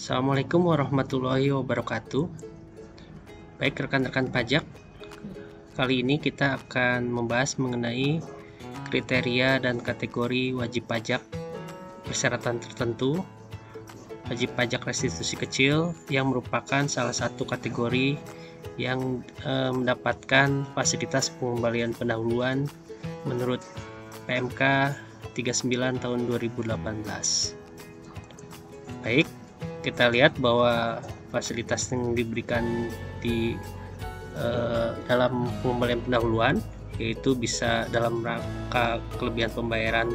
Assalamualaikum warahmatullahi wabarakatuh. Baik rekan-rekan pajak, kali ini kita akan membahas mengenai kriteria dan kategori wajib pajak persyaratan tertentu. Wajib pajak restitusi kecil yang merupakan salah satu kategori yang mendapatkan fasilitas pengembalian pendahuluan menurut PMK 39 tahun 2018. Baik, kita lihat bahwa fasilitas yang diberikan di dalam pengembalian pendahuluan yaitu bisa dalam rangka kelebihan pembayaran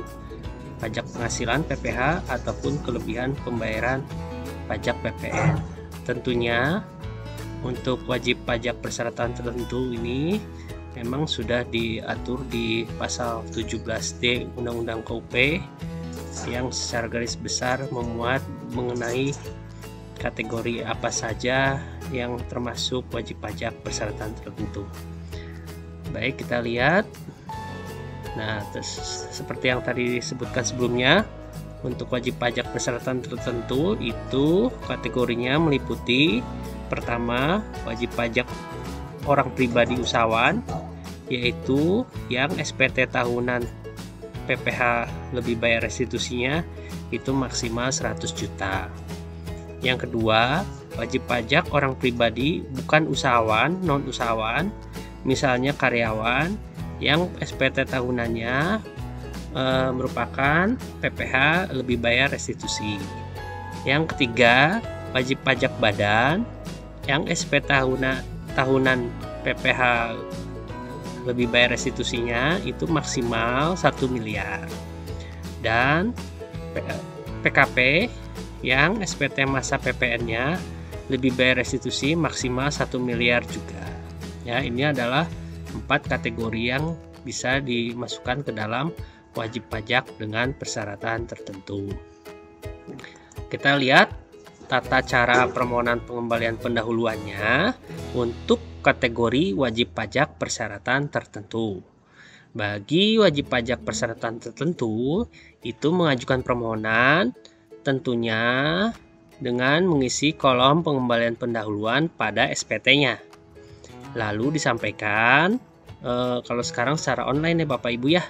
pajak penghasilan PPH ataupun kelebihan pembayaran pajak PPN. Tentunya untuk wajib pajak persyaratan tertentu ini memang sudah diatur di pasal 17D Undang-Undang KUP yang secara garis besar memuat mengenai kategori apa saja yang termasuk wajib pajak persyaratan tertentu. Baik, kita lihat. Nah, seperti yang tadi disebutkan sebelumnya, untuk wajib pajak persyaratan tertentu itu kategorinya meliputi pertama, wajib pajak orang pribadi usahawan, yaitu yang SPT tahunan PPH lebih bayar restitusinya itu maksimal 100 juta. Yang kedua, wajib pajak orang pribadi bukan usahawan, non usahawan, misalnya karyawan yang SPT tahunannya merupakan PPH lebih bayar restitusi. Yang ketiga, wajib pajak badan yang SPT tahunan PPH lebih bayar restitusinya itu maksimal 1 miliar. Dan PKP yang SPT masa PPN-nya lebih bayar restitusi maksimal 1 miliar juga. Ya, ini adalah 4 kategori yang bisa dimasukkan ke dalam wajib pajak dengan persyaratan tertentu. Kita lihat tata cara permohonan pengembalian pendahuluannya untuk kategori wajib pajak persyaratan tertentu. Bagi wajib pajak persyaratan tertentu, itu mengajukan permohonan tentunya dengan mengisi kolom pengembalian pendahuluan pada SPT-nya. Lalu disampaikan, kalau sekarang secara online ya Bapak Ibu ya,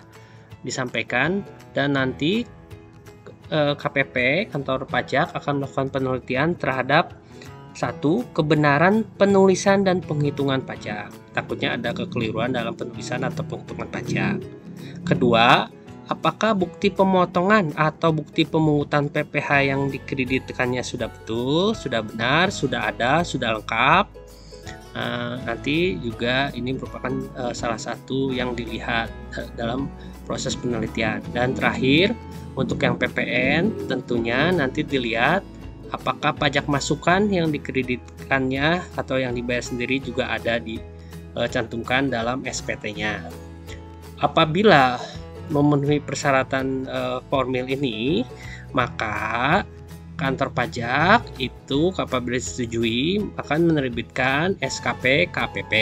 disampaikan dan nanti KPP, kantor pajak akan melakukan penelitian terhadap satu, kebenaran penulisan dan penghitungan pajak. Takutnya ada kekeliruan dalam penulisan atau penghitungan pajak. Kedua, apakah bukti pemotongan atau bukti pemungutan PPH yang dikreditkannya sudah betul, sudah benar, sudah ada, sudah lengkap. Nanti juga ini merupakan salah satu yang dilihat dalam proses penelitian. Dan terakhir, untuk yang PPN tentunya nanti dilihat apakah pajak masukan yang dikreditkannya atau yang dibayar sendiri juga ada dicantumkan dalam SPT-nya. Apabila memenuhi persyaratan formil ini, maka kantor pajak itu apabila disetujui akan menerbitkan SKP KPP.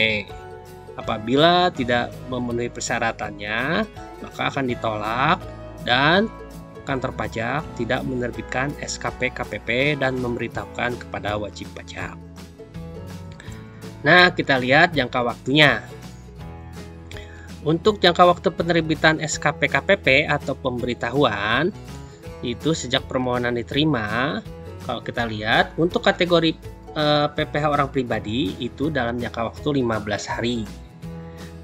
Apabila tidak memenuhi persyaratannya, maka akan ditolak dan kantor pajak tidak menerbitkan SKP KPP dan memberitahukan kepada wajib pajak. Nah, kita lihat jangka waktunya. Untuk jangka waktu penerbitan SKP KPP atau pemberitahuan itu sejak permohonan diterima. Kalau kita lihat untuk kategori PPH orang pribadi itu dalam jangka waktu 15 hari.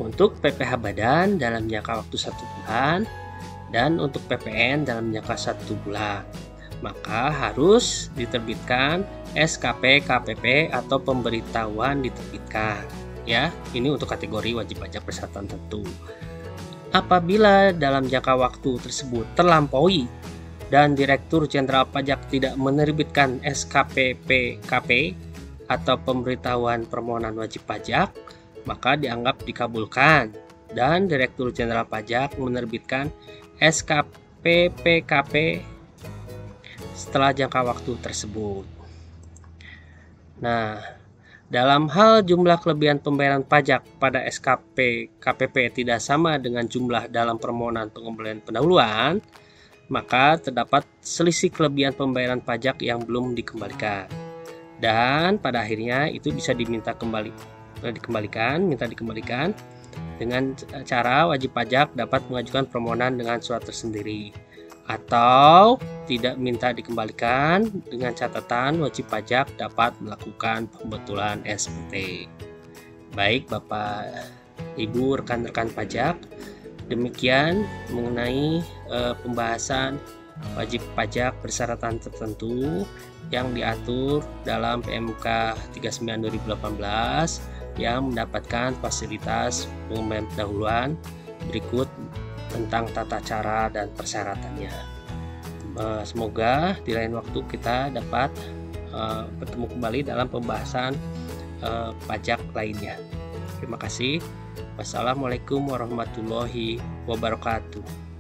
Untuk PPH badan dalam jangka waktu 1 bulan. Dan untuk PPN dalam jangka 1 bulan. Maka harus diterbitkan SKP KPP atau pemberitahuan diterbitkan. Ya, ini untuk kategori wajib pajak persyaratan tertentu. Apabila dalam jangka waktu tersebut terlampaui dan Direktur Jenderal Pajak tidak menerbitkan SKP PKP atau pemberitahuan permohonan wajib pajak, maka dianggap dikabulkan dan Direktur Jenderal Pajak menerbitkan SKP PKP setelah jangka waktu tersebut. Nah, dalam hal jumlah kelebihan pembayaran pajak pada SKP KPP tidak sama dengan jumlah dalam permohonan pengembalian pendahuluan, maka terdapat selisih kelebihan pembayaran pajak yang belum dikembalikan. Dan pada akhirnya itu bisa minta dikembalikan dengan cara wajib pajak dapat mengajukan permohonan dengan surat tersendiri, atau tidak minta dikembalikan dengan catatan wajib pajak dapat melakukan pembetulan SPT. Baik Bapak Ibu rekan-rekan pajak, demikian mengenai pembahasan wajib pajak persyaratan tertentu yang diatur dalam PMK 39 2018 yang mendapatkan fasilitas pengembalian pendahuluan. Berikut tentang tata cara dan persyaratannya. Semoga di lain waktu kita dapat bertemu kembali dalam pembahasan pajak lainnya. Terima kasih. Wassalamualaikum warahmatullahi wabarakatuh.